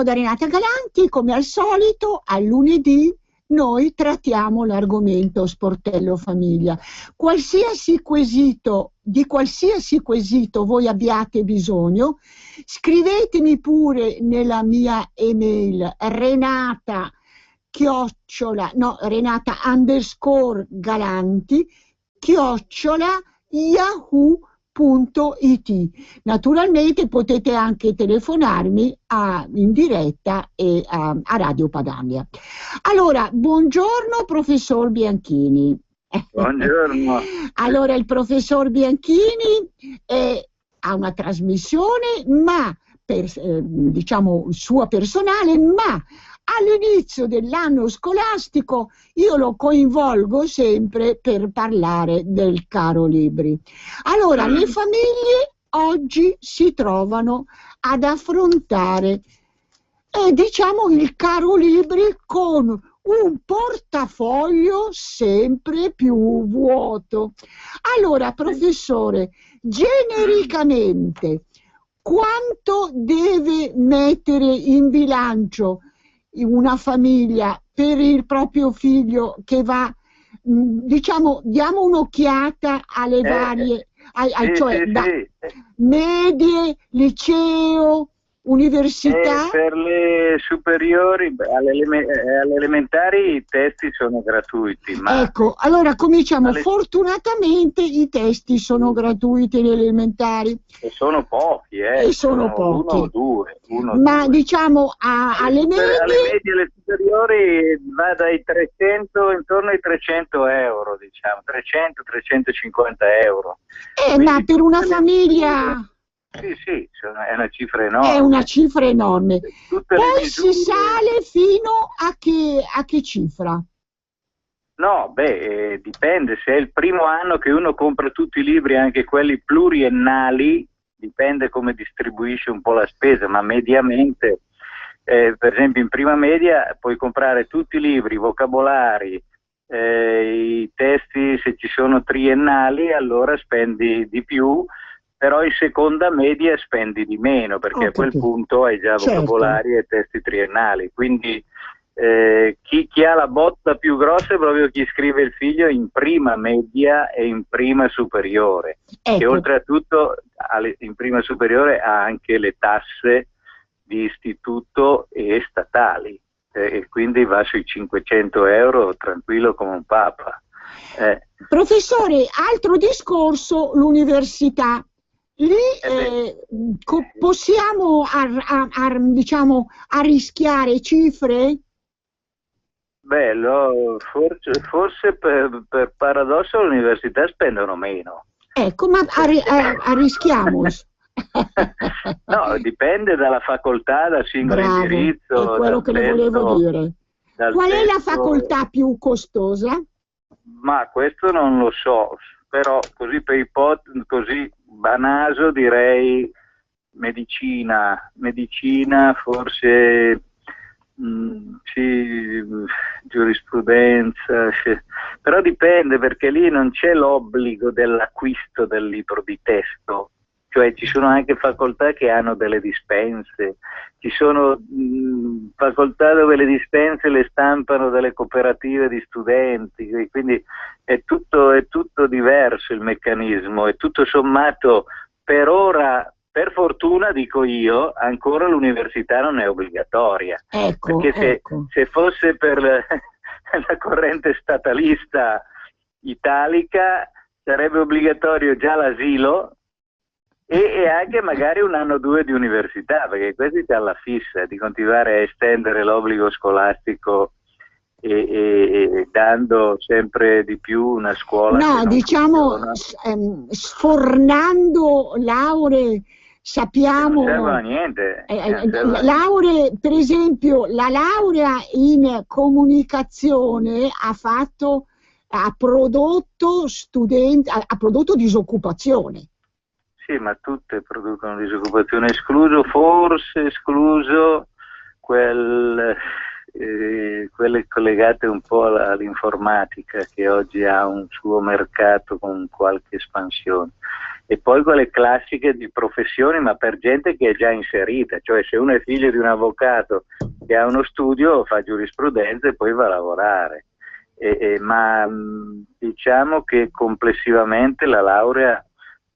da Renata Galanti, come al solito, al lunedì noi trattiamo l'argomento sportello famiglia. Di qualsiasi quesito voi abbiate bisogno, scrivetemi pure nella mia email Renata_Galanti @yahoo.it. Naturalmente potete anche telefonarmi in diretta a Radio Padania. Allora, buongiorno professor Bianchini. Buongiorno. Allora, il professor Bianchini ha una trasmissione, ma diciamo sua personale, ma all'inizio dell'anno scolastico io lo coinvolgo sempre per parlare del caro libri. Allora, le famiglie oggi si trovano ad affrontare diciamo il caro libri con un portafoglio sempre più vuoto. Allora, professore, genericamente, quanto deve mettere in bilancio una famiglia per il proprio figlio che va, diciamo, diamo un'occhiata alle varie, cioè da medie, liceo, università? Per le superiori, alle elementari i testi sono gratuiti. Ma ecco, allora cominciamo. Fortunatamente i testi sono gratuiti nelle elementari. E sono pochi, sono pochi. Uno o due. Ma diciamo alle medie... Alle medie e alle superiori va dai 300, intorno ai 300 euro, diciamo, 300-350 euro. Ma per una famiglia... Sì, è una cifra enorme. È una cifra enorme. Poi si sale fino a che cifra? No, dipende. Se è il primo anno che uno compra tutti i libri, anche quelli pluriennali, dipende come distribuisce un po' la spesa, ma mediamente, per esempio in prima media puoi comprare tutti i libri, i vocabolari, i testi, se ci sono triennali allora spendi di più, però in seconda media spendi di meno, perché a quel punto hai già vocabolari e testi triennali. Quindi chi ha la botta più grossa è proprio chi scrive il figlio in prima media e in prima superiore, che oltretutto in prima superiore ha anche le tasse di istituto e statali, e quindi va sui 500 euro tranquillo come un papa. Professore, altro discorso, l'università. Lì possiamo diciamo arrischiare cifre? Forse per paradosso l'università spendono meno. Ecco, ma arrischiamo. No, dipende dalla facoltà, dal singolo indirizzo. È quello che le volevo dire. Qual è la facoltà più costosa? Ma questo non lo so, però così così banaso direi medicina forse, sì, giurisprudenza, però dipende, perché lì non c'è l'obbligo dell'acquisto del libro di testo, cioè ci sono anche facoltà che hanno delle dispense, ci sono facoltà dove le dispense le stampano delle cooperative di studenti, quindi è tutto diverso il meccanismo, e tutto sommato per ora, per fortuna dico io, ancora l'università non è obbligatoria, perché se fosse per la corrente statalista italica sarebbe obbligatorio già l'asilo e anche magari un anno o due di università, perché questi c'hanno la fissa di continuare a estendere l'obbligo scolastico e dando sempre di più una scuola. No, diciamo sfornando lauree, sappiamo. Non servono a niente. Lauree, per esempio, la laurea in comunicazione ha prodotto disoccupazione. Sì, ma tutte producono disoccupazione, forse escluso quelle collegate un po' all'informatica, che oggi ha un suo mercato con qualche espansione, e poi quelle classiche di professioni, ma per gente che è già inserita, cioè se uno è figlio di un avvocato che ha uno studio, fa giurisprudenza e poi va a lavorare. Ma diciamo che complessivamente la laurea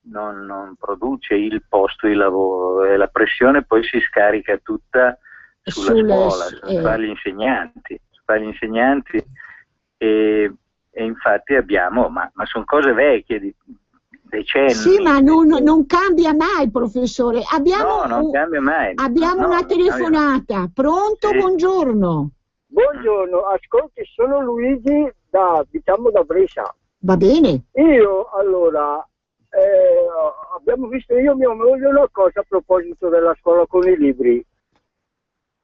non produce il posto di lavoro, e la pressione poi si scarica tutta sulla scuola, sugli insegnanti, e infatti abbiamo, ma sono cose vecchie di decenni. Sì, ma non cambia mai, professore. Non cambia mai. Abbiamo una telefonata. Pronto? Sì. Buongiorno. Buongiorno, ascolti, sono Luigi da Brescia. Va bene. Io, allora, abbiamo visto io e mia moglie una cosa a proposito della scuola con i libri.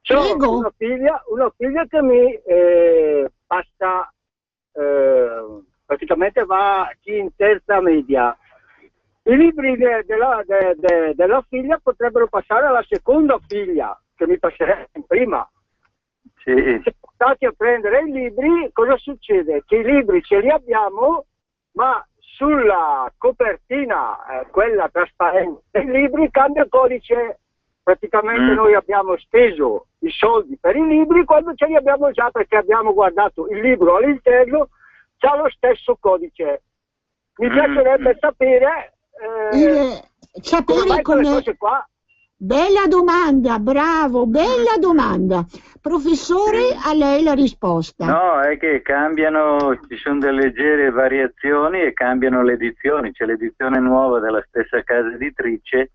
Ho una figlia che mi passa, praticamente va in terza media. I libri della figlia potrebbero passare alla seconda figlia, che mi passerebbe in prima. Sì. Se portati a prendere i libri, cosa succede? Che i libri ce li abbiamo, ma sulla copertina, quella trasparente dei libri, cambia codice. Praticamente noi abbiamo speso i soldi per i libri quando ce li abbiamo già, perché abbiamo guardato il libro all'interno, c'ha lo stesso codice. Mi piacerebbe sapere come... cose qua. Bella domanda, bravo, bella domanda. Professore, a lei la risposta. No, è che cambiano, ci sono delle leggere variazioni e cambiano le edizioni. C'è l'edizione nuova della stessa casa editrice,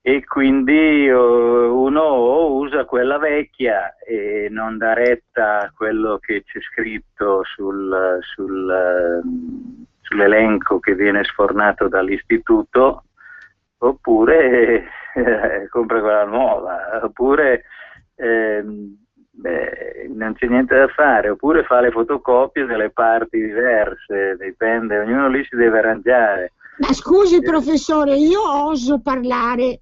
e quindi uno usa quella vecchia e non dà retta a quello che c'è scritto sull'elenco che viene sfornato dall'istituto, oppure compra quella nuova, oppure non c'è niente da fare, oppure fa le fotocopie delle parti diverse, dipende, ognuno lì si deve arrangiare. Ma scusi professore, io oso parlare,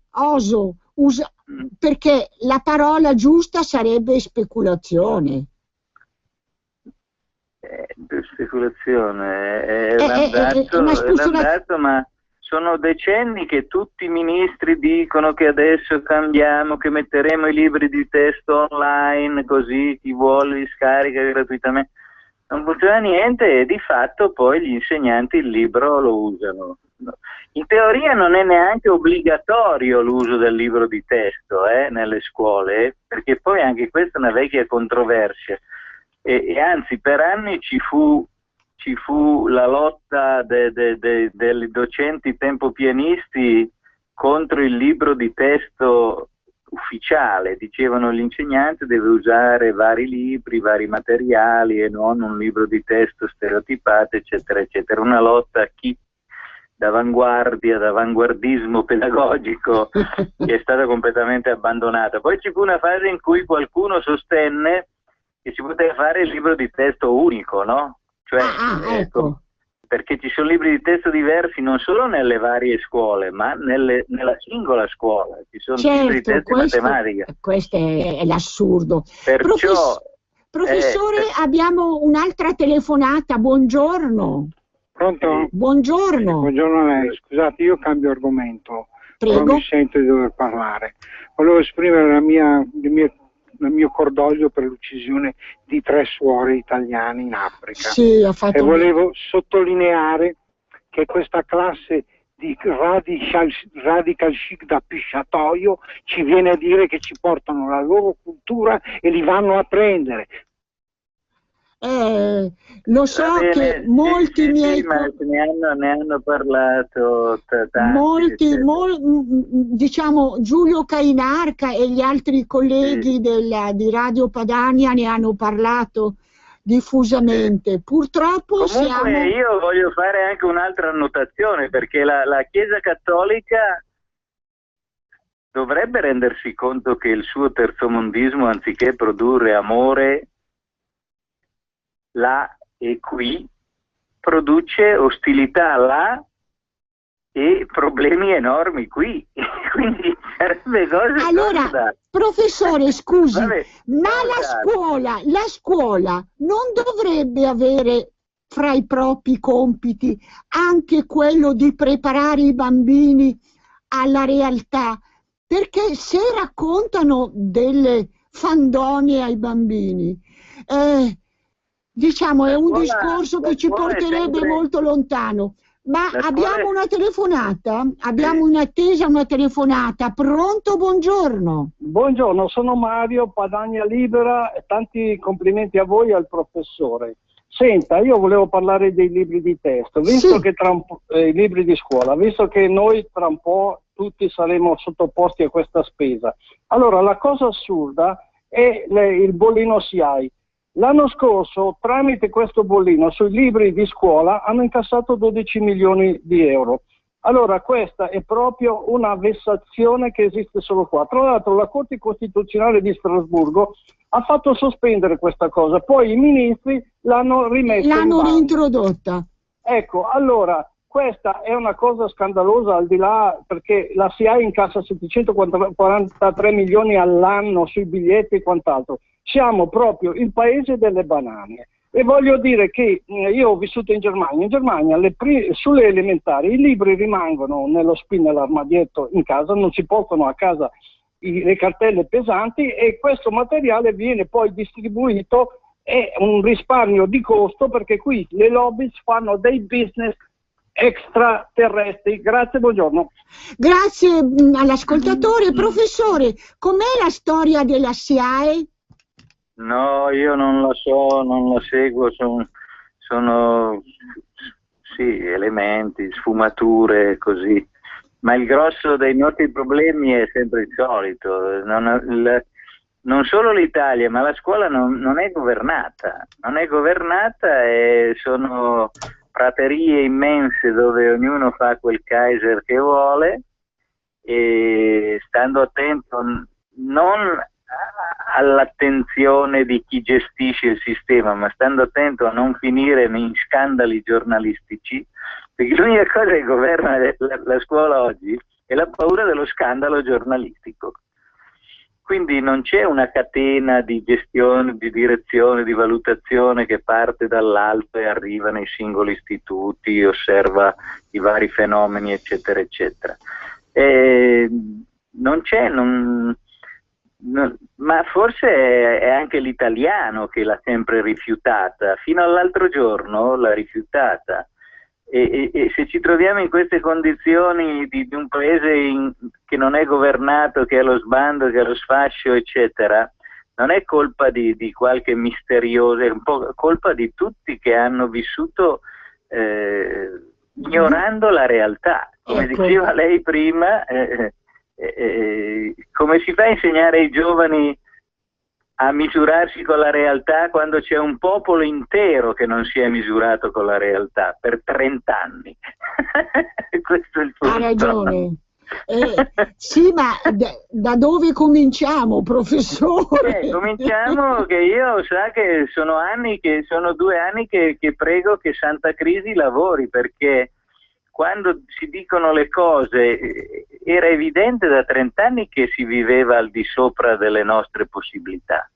perché la parola giusta sarebbe speculazione. Speculazione è l'andato, ma sono decenni che tutti i ministri dicono che adesso cambiamo, che metteremo i libri di testo online, così chi vuole li scarica gratuitamente. Non funziona niente, e di fatto poi gli insegnanti il libro lo usano. In teoria non è neanche obbligatorio l'uso del libro di testo nelle scuole, perché poi anche questa è una vecchia controversia, e anzi per anni ci fu la lotta dei docenti tempopienisti contro il libro di testo ufficiale. Dicevano l'insegnante deve usare vari libri, vari materiali, e non un libro di testo stereotipato, eccetera, eccetera. Una lotta d'avanguardia, d'avanguardismo pedagogico, che è stata completamente abbandonata. Poi ci fu una fase in cui qualcuno sostenne che si poteva fare il libro di testo unico, no? Cioè, ecco. Perché ci sono libri di testo diversi non solo nelle varie scuole, ma nella singola scuola. Ci sono libri di testo in matematica. Questo è l'assurdo. Perciò, professore, abbiamo un'altra telefonata. Buongiorno. Pronto? Buongiorno. Buongiorno a lei. Scusate, io cambio argomento. Prego. Però mi sento di dover parlare. Volevo esprimere il mio cordoglio per l'uccisione di 3 suore italiane in Africa. Sì, ha fatto... E volevo sottolineare che questa classe di radical chic da pisciatoio ci viene a dire che ci portano la loro cultura e li vanno a prendere. Lo so che molti miei... ma ne hanno parlato tanti. Diciamo Giulio Cainarca e gli altri colleghi di Radio Padania ne hanno parlato diffusamente. Purtroppo Comunque io voglio fare anche un'altra annotazione, perché la Chiesa Cattolica dovrebbe rendersi conto che il suo terzomondismo, anziché produrre amore là e qui, produce ostilità là e problemi enormi qui, quindi sarebbe cosa. Allora, professore, scusi, Vabbè, ma la scuola non dovrebbe avere fra i propri compiti anche quello di preparare i bambini alla realtà? Perché se raccontano delle fandonie ai bambini, diciamo è un discorso che ci porterebbe molto lontano. Ma abbiamo una telefonata? Abbiamo in attesa una telefonata. Pronto? Buongiorno. Buongiorno, sono Mario, Padania Libera, tanti complimenti a voi e al professore. Senta, io volevo parlare dei libri di testo, visto che i libri di scuola, visto che noi tra un po' tutti saremo sottoposti a questa spesa. Allora, la cosa assurda è il bollino SIAE. L'anno scorso, tramite questo bollino, sui libri di scuola hanno incassato 12 milioni di euro. Allora, questa è proprio una vessazione che esiste solo qua. Tra l'altro, la Corte Costituzionale di Strasburgo ha fatto sospendere questa cosa, poi i ministri l'hanno rimessa. L'hanno reintrodotta. Ecco, allora, questa è una cosa scandalosa, al di là, perché la SIAE incassa 743 milioni all'anno sui biglietti e quant'altro. Siamo proprio il paese delle banane. E voglio dire che io ho vissuto in Germania. In Germania sulle elementari i libri rimangono nell'armadietto in casa, non si portano a casa le cartelle pesanti, e questo materiale viene poi distribuito. È un risparmio di costo, perché qui le lobby fanno dei business extraterrestri. Grazie, buongiorno. Grazie all'ascoltatore. Professore, com'è la storia della SIAE? No, io non la so, non la seguo, sono sì, elementi, sfumature, così. Ma il grosso dei nostri problemi è sempre il solito. Non solo l'Italia, ma la scuola non è governata. Non è governata, e sono praterie immense dove ognuno fa quel Kaiser che vuole, e stando attento non all'attenzione di chi gestisce il sistema, ma stando attento a non finire in scandali giornalistici, perché l'unica cosa che governa la scuola oggi è la paura dello scandalo giornalistico. Quindi non c'è una catena di gestione, di direzione, di valutazione che parte dall'alto e arriva nei singoli istituti, osserva i vari fenomeni, eccetera, eccetera. Non c'è, ma forse è anche l'italiano che l'ha sempre rifiutata. Fino all'altro giorno l'ha rifiutata. E se ci troviamo in queste condizioni di un paese che non è governato, che è allo sbando, che è allo sfascio, eccetera, non è colpa di qualche misterioso, è un po' colpa di tutti che hanno vissuto ignorando la realtà. Come diceva lei prima, come si fa a insegnare ai giovani a misurarsi con la realtà quando c'è un popolo intero che non si è misurato con la realtà per 30 anni? Questo è il punto. Ha ragione. Sì, ma da dove cominciamo, professore? Cominciamo che io sa che sono 2 anni che prego che Santa Crisi lavori, perché quando si dicono le cose era evidente da 30 anni che si viveva al di sopra delle nostre possibilità,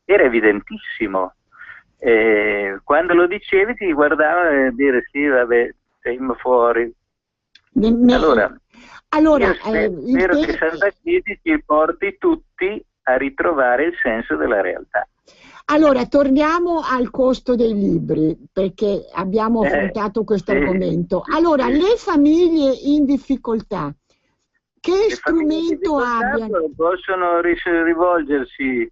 era evidentissimo. Quando lo dicevi ti guardavano e dire sì, vabbè, siamo fuori. Allora spero che Santa Crisi ci porti tutti a ritrovare il senso della realtà. Allora, torniamo al costo dei libri, perché abbiamo affrontato questo argomento. Allora, le famiglie in difficoltà, che strumento abbiano? Possono rivolgersi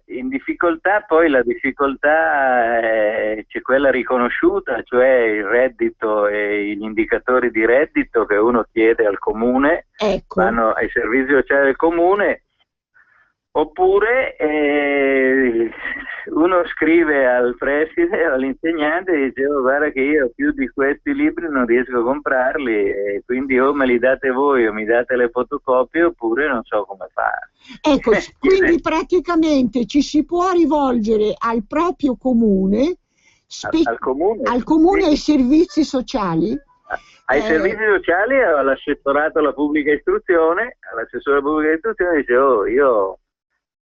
in difficoltà, poi la difficoltà c'è quella riconosciuta, cioè il reddito e gli indicatori di reddito che uno chiede al comune, vanno ai servizi sociali del comune. Oppure uno scrive al preside o all'insegnante e dice guarda che io più di questi libri non riesco a comprarli, e quindi o me li date voi o mi date le fotocopie, oppure non so come fare. Ecco, quindi praticamente ci si può rivolgere al proprio comune, al comune ai servizi sociali? ai servizi sociali, all'assessorato alla pubblica istruzione, all'assessore alla pubblica istruzione dice: oh, io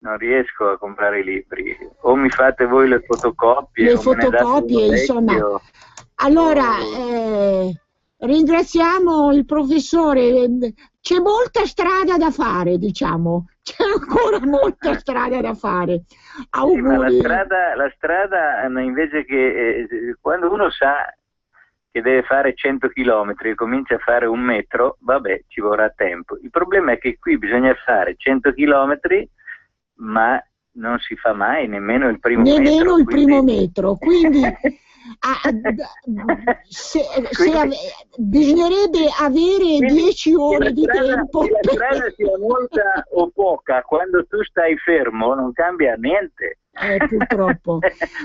non riesco a comprare i libri, o mi fate voi le fotocopie, o me ne date uno insomma. vecchio. Allora, ringraziamo il professore, c'è molta strada da fare, diciamo, c'è ancora molta strada da fare. Auguri. Sì, ma la strada invece che quando uno sa che deve fare 100 chilometri e comincia a fare un metro, vabbè, ci vorrà tempo. Il problema è che qui bisogna fare 100 chilometri, ma non si fa mai nemmeno il primo metro. Nemmeno il primo metro, quindi bisognerebbe avere 10 ore di tempo. Che la strada sia molta o poca, quando tu stai fermo non cambia niente. Purtroppo.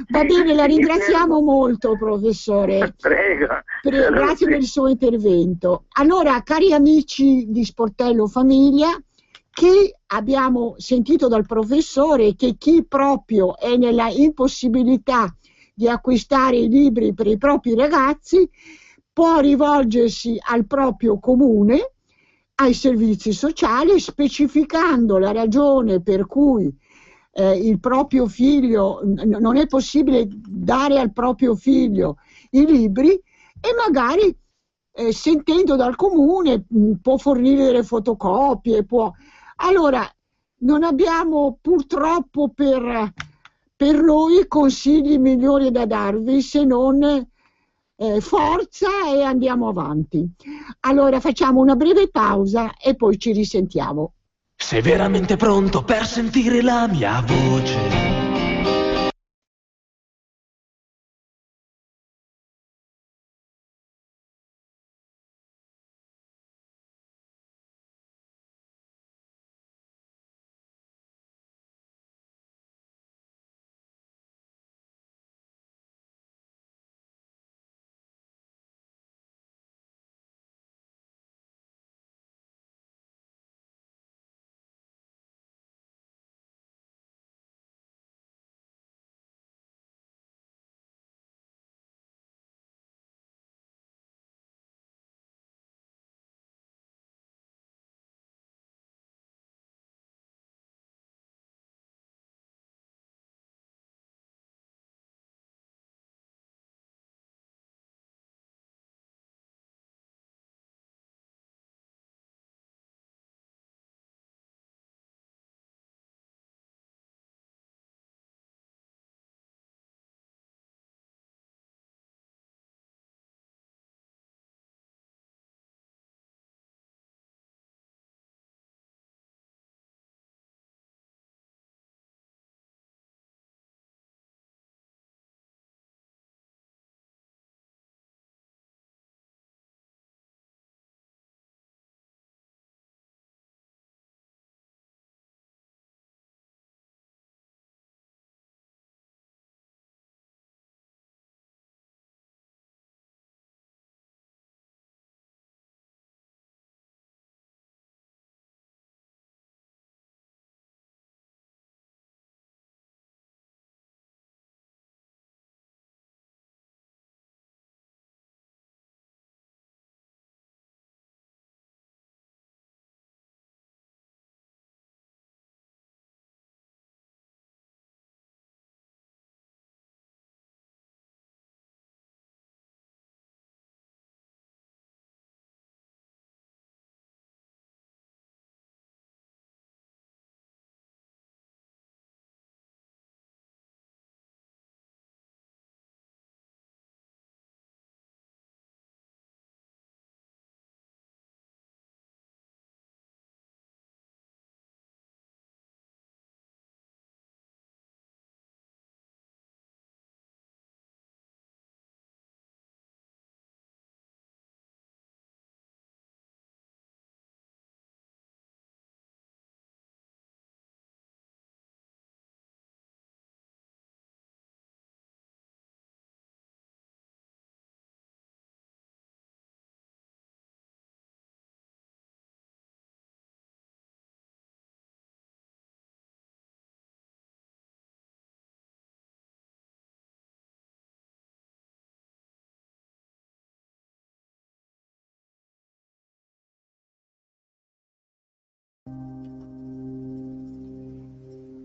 Va bene, la ringraziamo molto, professore. Prego. Grazie per il suo intervento. Allora, cari amici di Sportello Famiglia, che abbiamo sentito dal professore che chi proprio è nella impossibilità di acquistare i libri per i propri ragazzi può rivolgersi al proprio comune, ai servizi sociali, specificando la ragione per cui il proprio figlio non è possibile dare al proprio figlio i libri, e magari sentendo dal comune può fornire delle fotocopie, Allora, non abbiamo purtroppo per noi consigli migliori da darvi, se non forza e andiamo avanti. Allora facciamo una breve pausa e poi ci risentiamo. Sei veramente pronto per sentire la mia voce?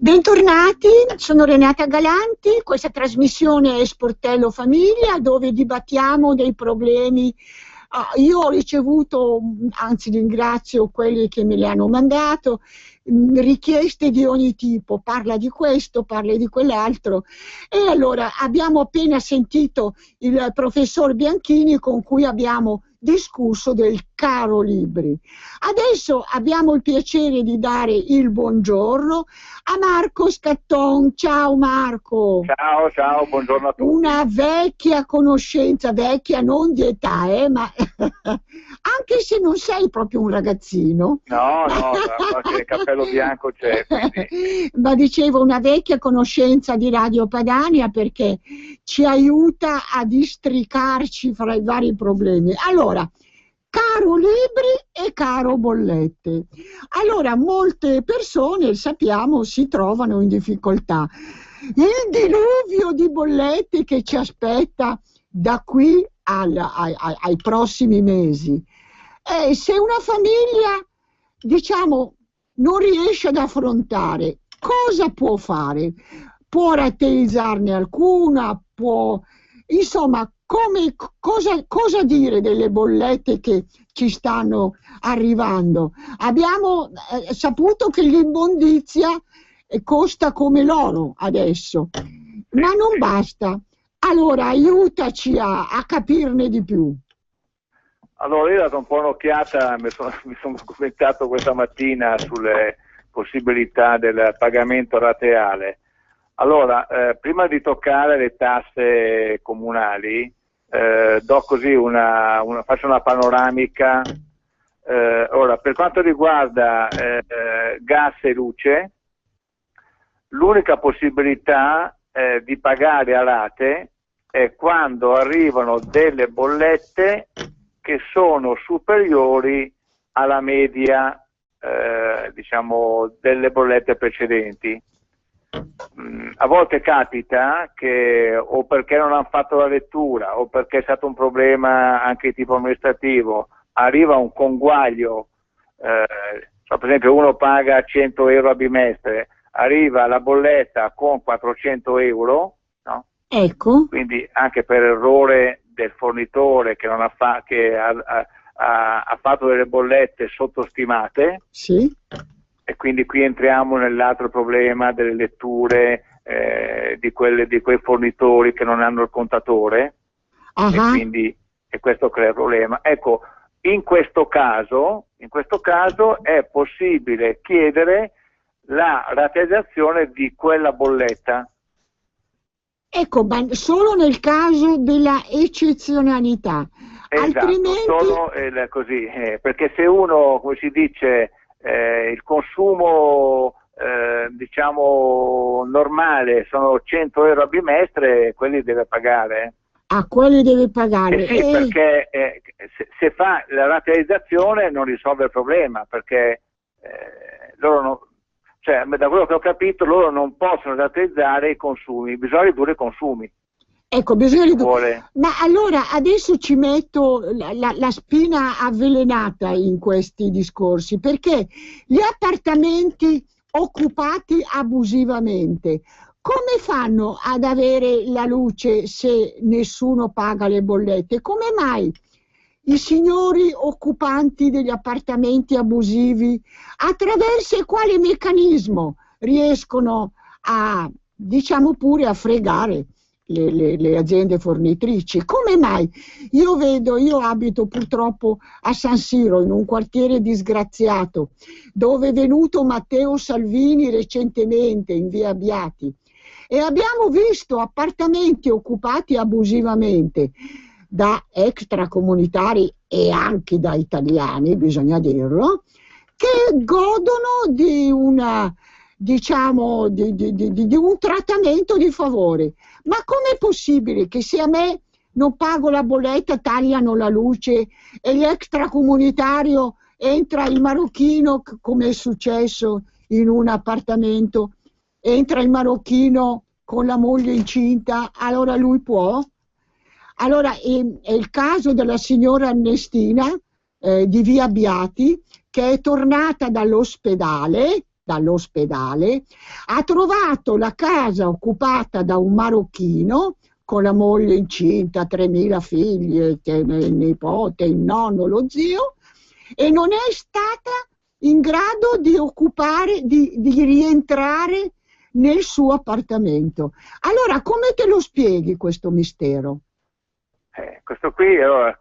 Bentornati, sono Renata Galanti, questa trasmissione è Sportello Famiglia dove dibattiamo dei problemi. Io ho ricevuto, anzi ringrazio quelli che me le hanno mandato, richieste di ogni tipo, parla di questo, parla di quell'altro, e allora abbiamo appena sentito il professor Bianchini con cui abbiamo discusso del caro libri. Adesso abbiamo il piacere di dare il buongiorno a Marco Scatton. Ciao Marco. Ciao, buongiorno a tutti. Una vecchia conoscenza, vecchia non di età, ma anche se non sei proprio un ragazzino. No, il cappello bianco c'è. Quindi. Ma dicevo, una vecchia conoscenza di Radio Padania perché ci aiuta a districarci fra i vari problemi. Allora, caro libri e caro bollette. Allora, molte persone, sappiamo, si trovano in difficoltà. Il diluvio di bollette che ci aspetta da qui ai prossimi mesi. Se una famiglia, diciamo, non riesce ad affrontare, cosa può fare? Può rateizzarne alcuna? Insomma, cosa dire delle bollette che ci stanno arrivando? Abbiamo saputo che l'immondizia costa come l'oro adesso, ma non basta. Allora aiutaci a capirne di più. Allora, io ho dato un po' un'occhiata, mi sono documentato questa mattina sulle possibilità del pagamento rateale. Allora, prima di toccare le tasse comunali, do così faccio una panoramica. Ora, per quanto riguarda gas e luce, l'unica possibilità di pagare a rate è quando arrivano delle bollette che sono superiori alla media, diciamo, delle bollette precedenti. A volte capita che o perché non hanno fatto la lettura o perché è stato un problema anche di tipo amministrativo, arriva un conguaglio, per esempio uno paga 100 euro a bimestre, arriva la bolletta con 400 euro, no? Ecco. Quindi anche per errore del fornitore che ha fatto delle bollette sottostimate. Sì. E quindi qui entriamo nell'altro problema delle letture di quei fornitori che non hanno il contatore, e questo crea il problema. Ecco, in questo caso è possibile chiedere la rateizzazione di quella bolletta. Ecco, ma solo nel caso della eccezionalità. Esatto, altrimenti... solo così, perché se uno, come si dice, il consumo diciamo normale sono 100 euro a bimestre, quelli deve pagare. Quelli deve pagare. Sì, perché se fa la rateizzazione non risolve il problema, perché loro non, cioè, da quello che ho capito, loro non possono rateizzare i consumi, bisogna ridurre i consumi. Ecco, bisogna ridurre. Ma allora adesso ci metto la spina avvelenata in questi discorsi, perché gli appartamenti occupati abusivamente, come fanno ad avere la luce se nessuno paga le bollette? Come mai i signori occupanti degli appartamenti abusivi, attraverso quale meccanismo riescono a, diciamo pure, a fregare le aziende fornitrici? Come mai? Io abito purtroppo a San Siro, in un quartiere disgraziato, dove è venuto Matteo Salvini recentemente in via Abbiati, e abbiamo visto appartamenti occupati abusivamente da extracomunitari e anche da italiani, bisogna dirlo, che godono di una, diciamo, di un trattamento di favore. Ma com'è possibile che se a me non pago la bolletta tagliano la luce e l'extracomunitario entra il marocchino, come è successo in un appartamento, entra il marocchino con la moglie incinta, allora lui può? Allora è il caso della signora Ernestina di via Abbiati, che è tornata dall'ospedale dall'ospedale, ha trovato la casa occupata da un marocchino con la moglie incinta, 3.000 figli, il nipote, il nonno, lo zio, e non è stata in grado di occupare, di rientrare nel suo appartamento. Allora, come te lo spieghi questo mistero? Questo qui, allora,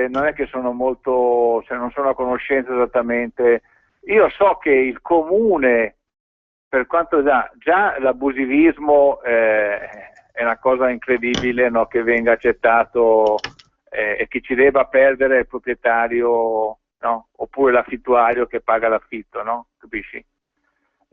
non è che sono molto, cioè non sono a conoscenza esattamente. Io so che il comune, per quanto già l'abusivismo è una cosa incredibile, no, che venga accettato e che ci debba perdere il proprietario, no, oppure l'affittuario che paga l'affitto, no? Capisci?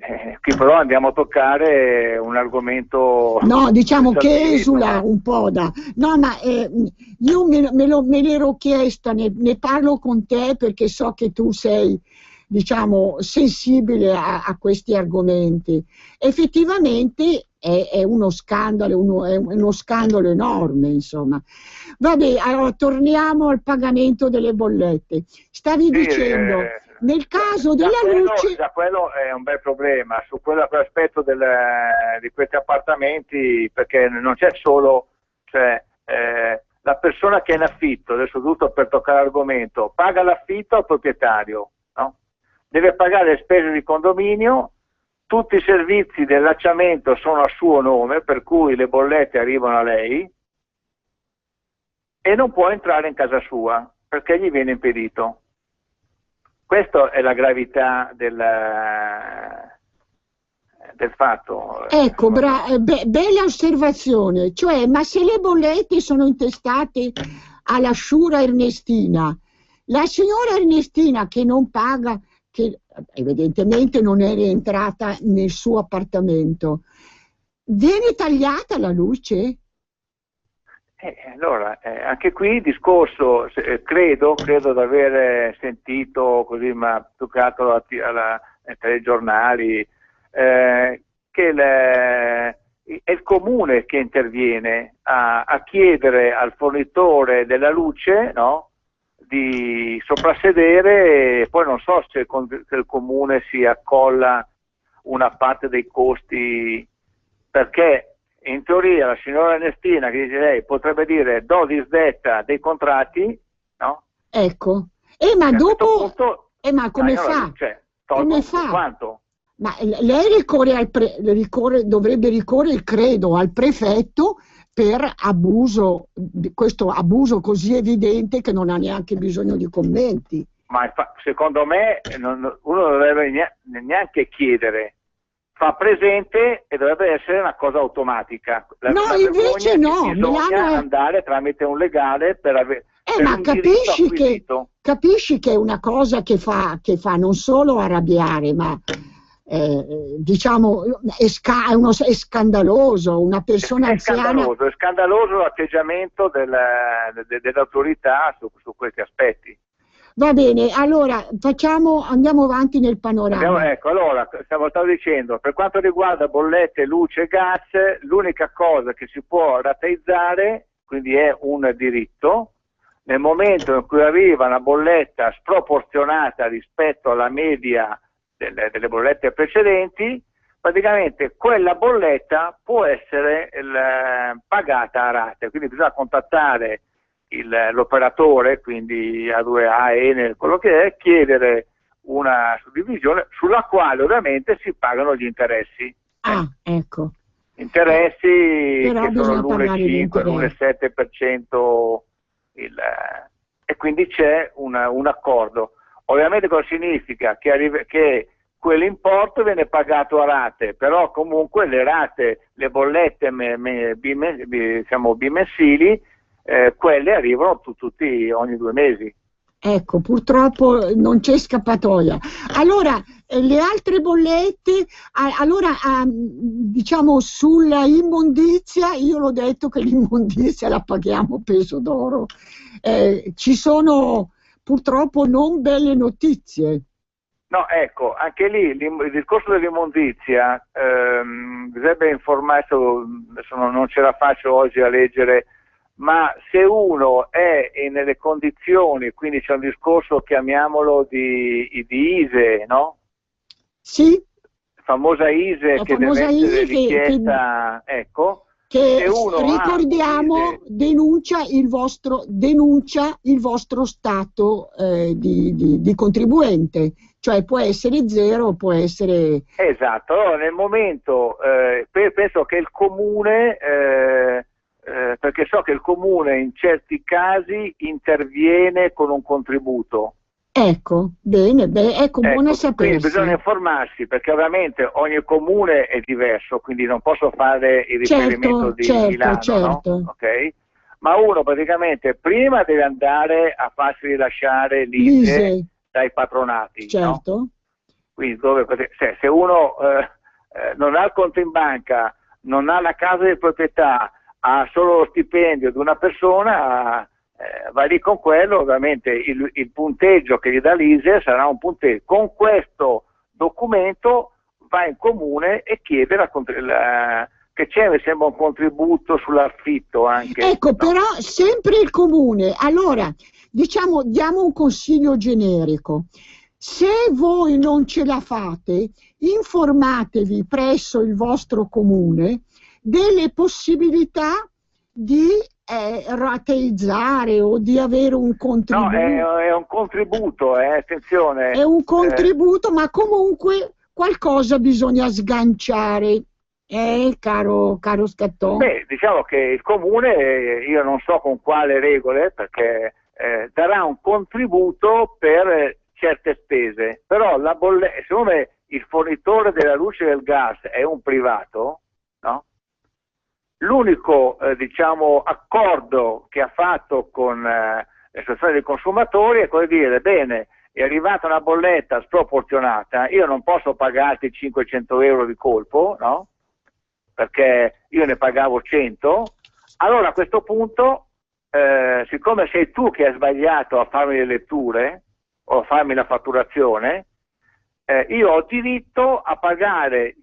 Qui però andiamo a toccare un argomento... No, diciamo che esula un po' da... No, ma io me l'ero chiesta, ne parlo con te perché so che tu sei, diciamo, sensibile a questi argomenti. Effettivamente è uno scandalo, è uno scandalo enorme, insomma. Vabbè, allora torniamo al pagamento delle bollette. Stavi dicendo... Nel caso della luce... Già quello è un bel problema, su quell'aspetto di questi appartamenti, perché non c'è solo, cioè, la persona che è in affitto, adesso giusto per toccare l'argomento, paga l'affitto al proprietario, no? Deve pagare le spese di condominio, tutti i servizi del allacciamento sono a suo nome, per cui le bollette arrivano a lei, e non può entrare in casa sua, perché gli viene impedito. Questa è la gravità del fatto. Ecco, bella osservazione, cioè, ma se le bollette sono intestate alla Shura Ernestina, la signora Ernestina che non paga, che evidentemente non è rientrata nel suo appartamento, viene tagliata la luce? Allora, anche qui il discorso, credo di aver sentito così, ma toccato ai telegiornali, che è il comune che interviene a chiedere al fornitore della luce, no, di soprassedere, e poi non so se il comune si accolla una parte dei costi, perché in teoria la signora Ernestina, che dice lei, potrebbe dire do disdetta dei contratti, no? Ecco, ma dopo, ma come fa? Come fa? Quanto? Ma lei dovrebbe ricorrere, credo, al prefetto per abuso, questo abuso così evidente che non ha neanche bisogno di commenti. Ma secondo me uno non dovrebbe neanche chiedere. Fa presente e dovrebbe essere una cosa automatica. No, invece no, bisogna andare tramite un legale per avere... ma capisci che è una cosa che fa non solo arrabbiare, ma diciamo è scandaloso, una persona anziana... È scandaloso l'atteggiamento dell'autorità su questi aspetti. Va bene, allora andiamo avanti nel panorama. Ecco, allora, stavo dicendo, per quanto riguarda bollette, luce e gas, l'unica cosa che si può rateizzare, quindi è un diritto, nel momento in cui arriva una bolletta sproporzionata rispetto alla media delle bollette precedenti, praticamente quella bolletta può essere pagata a rate, quindi bisogna contattare l'operatore, quindi A2A, Enel, quello che è, chiedere una suddivisione sulla quale ovviamente si pagano gli interessi. Ecco. Interessi però che sono l'1,5, l'1,7%, e quindi c'è un accordo. Ovviamente cosa significa? Che quell'importo viene pagato a rate, però comunque le rate, le bollette bimensili, quelle arrivano tutti ogni 2 mesi. Ecco, purtroppo non c'è scappatoia. Allora, le altre bollette, diciamo sulla immondizia, io l'ho detto che l'immondizia la paghiamo peso d'oro. Ci sono purtroppo non belle notizie. No, ecco, anche lì il discorso dell'immondizia, bisognerebbe informarsi, adesso non ce la faccio oggi a leggere, ma se uno è nelle condizioni, quindi c'è un discorso, chiamiamolo di ISE, no? Sì. famosa ISE La che famosa deve essere ISE richiesta, ecco, che se uno ricordiamo ha ISE, denuncia il vostro stato di contribuente, cioè può essere zero, può essere... esatto. Allora, nel momento, penso che il comune, perché so che il comune in certi casi interviene con un contributo. Ecco, bene, ecco, buono Ecco, sapersi. quindi bisogna informarsi, perché ovviamente ogni comune è diverso, quindi non posso fare il riferimento di Milano, certo. no? Okay? Ma uno praticamente prima deve andare a farsi rilasciare l'ISE dai patronati, certo. no? Quindi se uno non ha il conto in banca, non ha la casa di proprietà, ha solo lo stipendio di una persona, va lì con quello, ovviamente il punteggio che gli dà l'ISE sarà un punteggio. Con questo documento va in comune e chiede che c'è, mi sembra, un contributo sull'affitto anche. Ecco, no? però sempre il comune. Allora, diciamo, diamo un consiglio generico. Se voi non ce la fate, informatevi presso il vostro comune delle possibilità di rateizzare o di avere un contributo. No, è un contributo, attenzione. È un contributo, ma comunque qualcosa bisogna sganciare, caro Scatton? Beh, diciamo che il comune, io non so con quale regole, perché darà un contributo per certe spese, però la siccome il fornitore della luce e del gas è un privato, no? L'unico diciamo, accordo che ha fatto con l'associazione dei consumatori è quello di dire: bene, è arrivata una bolletta sproporzionata, io non posso pagarti 500 euro di colpo, no? Perché io ne pagavo 100, allora a questo punto, siccome sei tu che hai sbagliato a farmi le letture o a farmi la fatturazione, io ho diritto a pagare,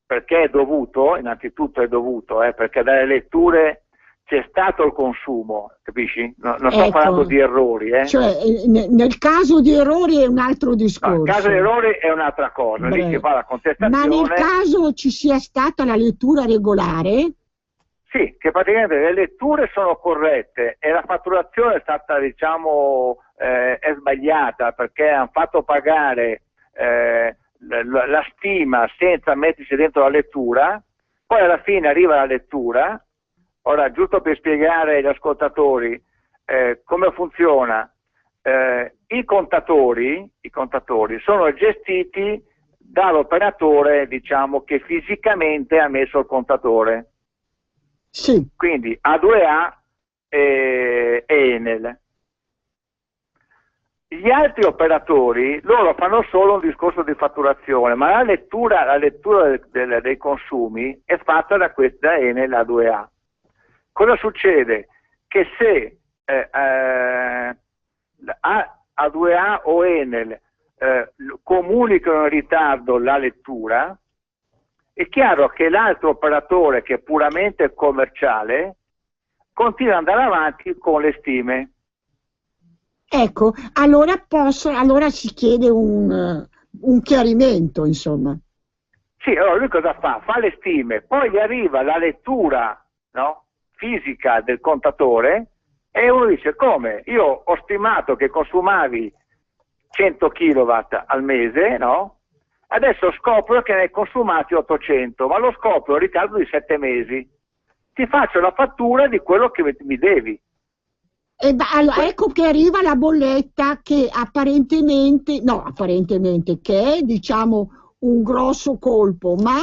perché è dovuto, innanzitutto è dovuto, perché dalle letture c'è stato il consumo, capisci? Non sto parlando di errori. Cioè, nel caso di errori è un altro discorso. No, nel caso di errori è un'altra cosa, lì che fa la contestazione. Ma nel caso ci sia stata la lettura regolare? Sì, che praticamente le letture sono corrette e la fatturazione è stata, diciamo, è sbagliata, perché hanno fatto pagare la stima senza mettersi dentro la lettura, poi alla fine arriva la lettura. Ora, giusto per spiegare agli ascoltatori come funziona, i contatori sono gestiti dall'operatore, diciamo, che fisicamente ha messo il contatore. Sì. Quindi A2A e Enel. Gli altri operatori, loro fanno solo un discorso di fatturazione, ma la lettura dei consumi è fatta da Enel A2A. Cosa succede? Che se A2A o Enel comunicano in ritardo la lettura, è chiaro che l'altro operatore, che è puramente commerciale, continua ad andare avanti con le stime. Ecco, allora si chiede un chiarimento, insomma. Sì, allora lui cosa fa? Fa le stime, poi gli arriva la lettura, no, fisica del contatore e uno dice: come? Io ho stimato che consumavi 100 kW al mese, no? Adesso scopro che ne hai consumati 800, ma lo scopro in ritardo di 7 mesi. Ti faccio la fattura di quello che mi devi. Allora, ecco che arriva la bolletta che che è, diciamo, un grosso colpo, ma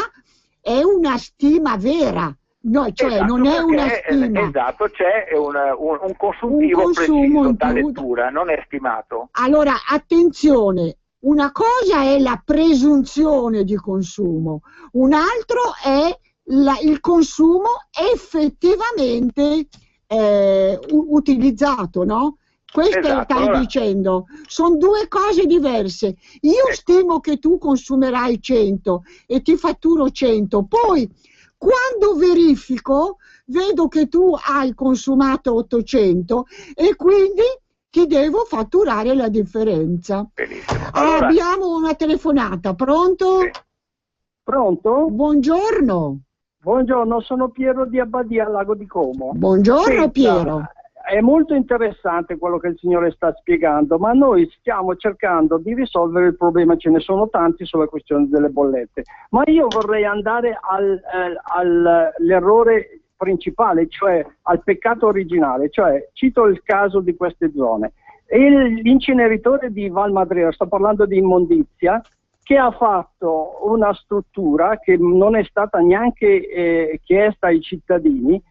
è una stima vera. No, cioè esatto, non è una stima. Esatto, c'è un consuntivo preciso da lettura, non è stimato. Allora, attenzione, una cosa è la presunzione di consumo, un altro è il consumo effettivamente utilizzato, no? Questo esatto, stai dicendo, sono due cose diverse. Io stimo che tu consumerai 100 e ti fatturo 100, poi quando verifico vedo che tu hai consumato 800 e quindi ti devo fatturare la differenza. Benissimo. Allora, abbiamo una telefonata, pronto? Sì. Pronto? Buongiorno. Buongiorno, sono Piero di Abbadia, al Lago di Como. Buongiorno Senta, Piero. è molto interessante quello che il signore sta spiegando, ma noi stiamo cercando di risolvere il problema, ce ne sono tanti sulla questione delle bollette, ma io vorrei andare all'errore principale, cioè al peccato originale, cioè cito il caso di queste zone. L'inceneritore di Val Madrera, sto parlando di immondizia, che ha fatto una struttura che non è stata neanche chiesta ai cittadini,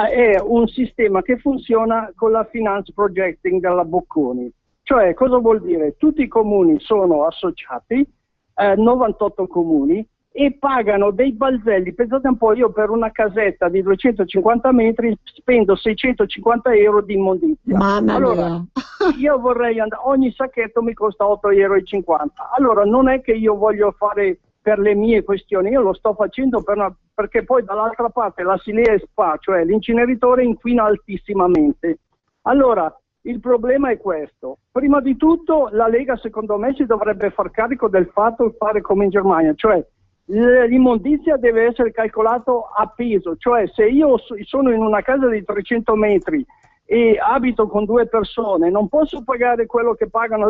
è un sistema che funziona con la finance projecting della Bocconi. Cioè, cosa vuol dire? Tutti i comuni sono associati, 98 comuni, e pagano dei balzelli. Pensate un po', io per una casetta di 250 metri spendo 650 euro di immondizia. Mamma allora, mia. io vorrei andare, ogni sacchetto mi costa 8,50 euro. Allora, non è che io voglio fare per le mie questioni, io lo sto facendo perché poi dall'altra parte la Silea Spa, cioè l'inceneritore, inquina altissimamente. Allora, il problema è questo. Prima di tutto la Lega secondo me si dovrebbe far carico del fatto di fare come in Germania, cioè l'immondizia deve essere calcolato a peso, cioè se io sono in una casa di 300 metri e abito con 2 persone, non posso pagare quello che pagano.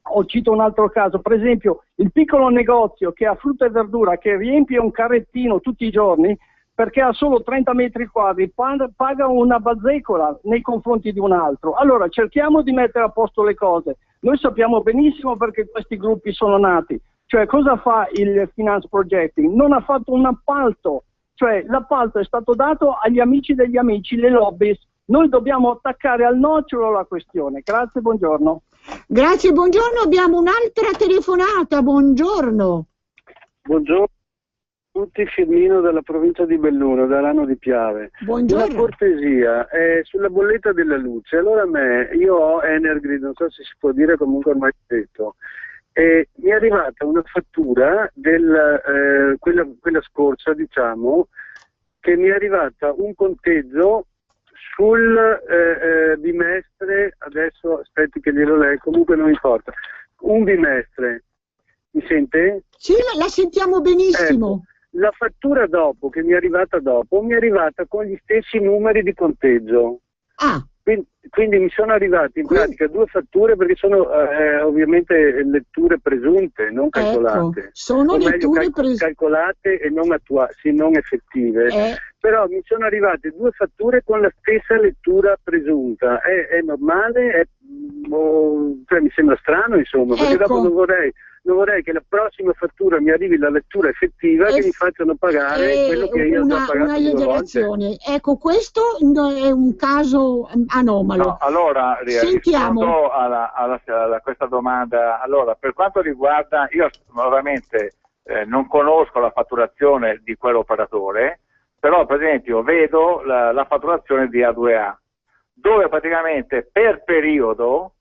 O cito un altro caso, per esempio il piccolo negozio che ha frutta e verdura, che riempie un carrettino tutti i giorni perché ha solo 30 metri quadri, paga una bazzecola nei confronti di un altro. Allora cerchiamo di mettere a posto le cose. Noi sappiamo benissimo perché questi gruppi sono nati. Cioè, cosa fa il finance projecting? Non ha fatto un appalto, cioè l'appalto è stato dato agli amici degli amici, le lobbies. Noi dobbiamo attaccare al nocciolo la questione. Grazie, buongiorno. Grazie, buongiorno. Abbiamo un'altra telefonata. Buongiorno. Buongiorno a tutti, Firmino dalla provincia di Belluno, da Rano di Piave. Buongiorno. Una cortesia, sulla bolletta della luce. Allora io ho Energrid, non so se si può dire, comunque ormai detto. Mi è arrivata una fattura quella scorsa, diciamo, che mi è arrivata un conteggio sul bimestre, adesso aspetti che glielo leggo, comunque non importa, un bimestre, mi sente? Sì, la sentiamo benissimo. Ecco, la fattura dopo, che mi è arrivata dopo, mi è arrivata con gli stessi numeri di conteggio. Ah. Quindi mi sono arrivati in pratica 2 fatture, perché sono ovviamente letture presunte, non calcolate. Ecco, sono o letture meglio, calcolate e non effettive. Però mi sono arrivate 2 fatture con la stessa lettura presunta. È normale? Cioè, mi sembra strano, insomma, perché ecco. dopo non vorrei che la prossima fattura mi arrivi la lettura effettiva, che mi facciano pagare quello che io ho già pagato 2 volte. Ecco, questo è un caso anomalo. No, allora, sentiamo rispondo a questa domanda. Allora, per quanto riguarda, io ovviamente non conosco la fatturazione di quell'operatore, però per esempio vedo la fatturazione di A2A, dove praticamente per periodo,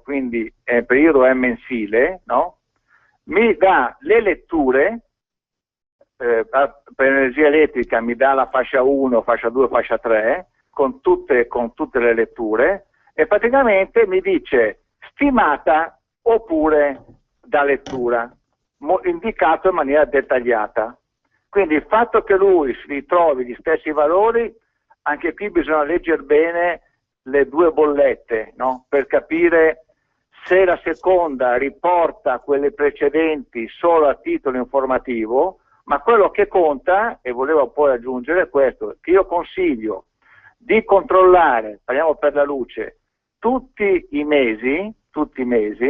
quindi il periodo è mensile, no? Mi dà le letture, per energia elettrica mi dà la fascia 1, fascia 2, fascia 3, con tutte le letture, e praticamente mi dice stimata oppure da lettura, indicato in maniera dettagliata. Quindi il fatto che lui si ritrovi gli stessi valori, anche qui bisogna leggere bene le 2 bollette, no? Per capire se la seconda riporta quelle precedenti solo a titolo informativo, ma quello che conta, e volevo poi aggiungere questo, che io consiglio di controllare, parliamo per la luce, tutti i mesi,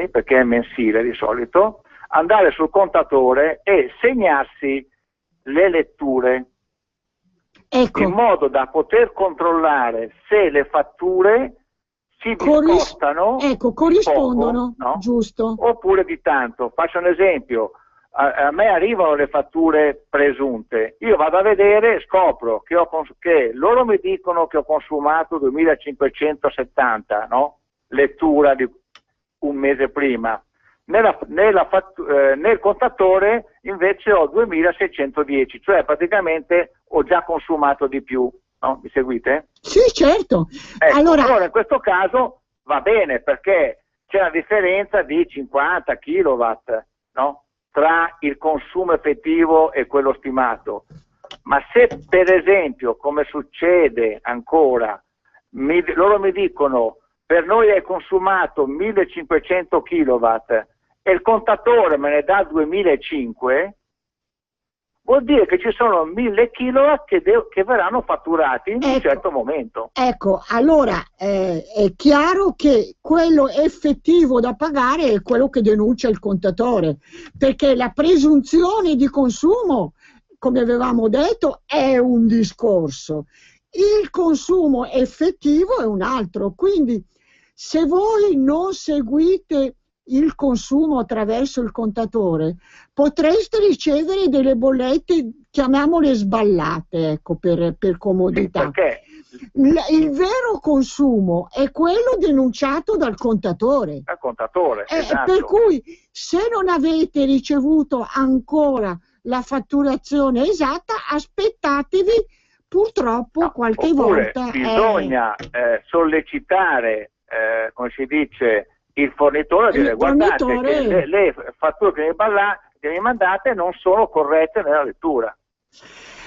perché è mensile di solito, andare sul contatore e segnarsi le letture, ecco, in modo da poter controllare se le fatture si discostano, corrispondono, poco, no? Giusto, oppure di tanto. Faccio un esempio: a me arrivano le fatture presunte, io vado a vedere, scopro che loro mi dicono che ho consumato 2570, no? Lettura di un mese prima. Nel contatore invece ho 2610, cioè praticamente ho già consumato di più, no? Mi seguite? Sì, certo. Ecco, allora in questo caso va bene, perché c'è una differenza di 50 kW, no? tra il consumo effettivo e quello stimato. Ma se per esempio, come succede ancora, loro mi dicono per noi è consumato 1500 kW e il contatore me ne dà 2005, vuol dire che ci sono 1000 kW che verranno fatturati in un certo momento. Ecco, allora è chiaro che quello effettivo da pagare è quello che denuncia il contatore, perché la presunzione di consumo, come avevamo detto, è un discorso. Il consumo effettivo è un altro, quindi se voi non seguite il consumo attraverso il contatore, potreste ricevere delle bollette, chiamiamole sballate, ecco, per comodità. Perché? Il vero consumo è quello denunciato dal contatore. Al contatore, esatto. Per cui se non avete ricevuto ancora la fatturazione esatta, aspettatevi purtroppo qualche volta. Bisogna sollecitare, come si dice, il fornitore a dire guardate che le fatture che mi mandate non sono corrette nella lettura.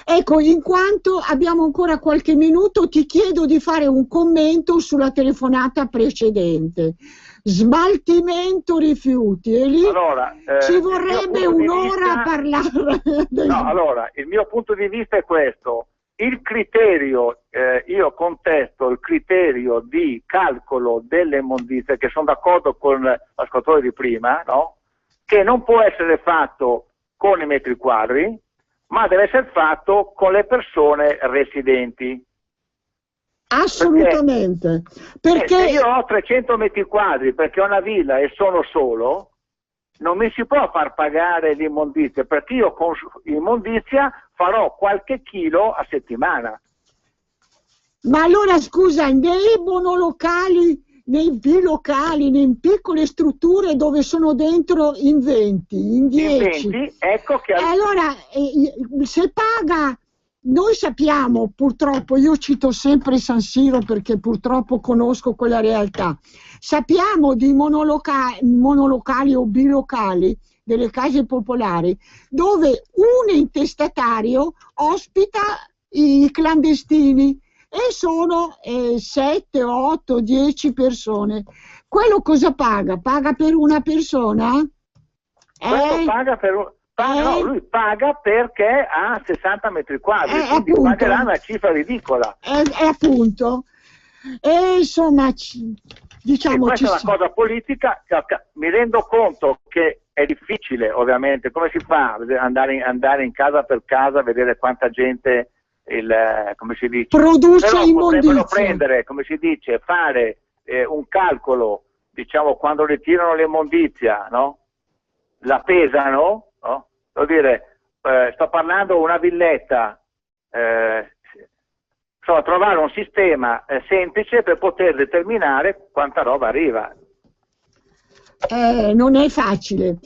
Ecco, in quanto abbiamo ancora qualche minuto, ti chiedo di fare un commento sulla telefonata precedente. Smaltimento rifiuti, e lì allora, ci vorrebbe un'ora a parlare. No, allora, il mio punto di vista è questo. Il criterio, io contesto il criterio di calcolo delle immondizie, che sono d'accordo con l'ascoltatore di prima, no? Che non può essere fatto con i metri quadri, ma deve essere fatto con le persone residenti. Assolutamente. Perché se io ho 300 metri quadri perché ho una villa e sono solo, non mi si può far pagare l'immondizia, perché io con immondizia farò qualche chilo a settimana. Ma allora scusa, nei monolocali, nei bilocali, in piccole strutture dove sono dentro in 20, in 10, in 20, ecco che allora se paga, noi sappiamo purtroppo, io cito sempre San Siro perché purtroppo conosco quella realtà, sappiamo di monolocali o bilocali delle case popolari dove un intestatario ospita i clandestini e sono 7, 8, 10 persone. Quello cosa paga? Paga per una persona? Paga per no, lui paga perché ha 60 metri quadri, quindi appunto, pagherà una cifra ridicola. Appunto. E insomma, diciamo... questa è una cosa politica, mi rendo conto che è difficile, ovviamente, come si fa andare in casa per casa a vedere quanta gente, come si dice, produce però immondizia. Potrebbero prendere, come si dice, fare un calcolo, diciamo, quando ritirano l'immondizia, no? La pesano, no? Vuol dire, sto parlando una villetta, trovare un sistema semplice per poter determinare quanta roba arriva. Non è facile.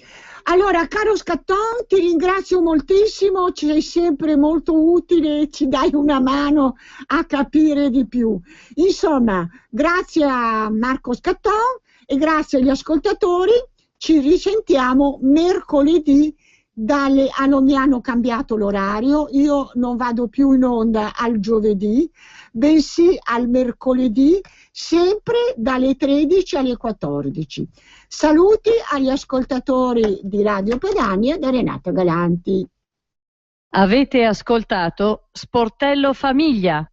Allora, caro Scatton, ti ringrazio moltissimo, ci sei sempre molto utile, ci dai una mano a capire di più. Insomma, grazie a Marco Scatton e grazie agli ascoltatori, ci risentiamo mercoledì non mi hanno cambiato l'orario, io non vado più in onda al giovedì, bensì al mercoledì, sempre dalle 13 alle 14. Saluti agli ascoltatori di Radio Padania da Renata Galanti. Avete ascoltato Sportello Famiglia.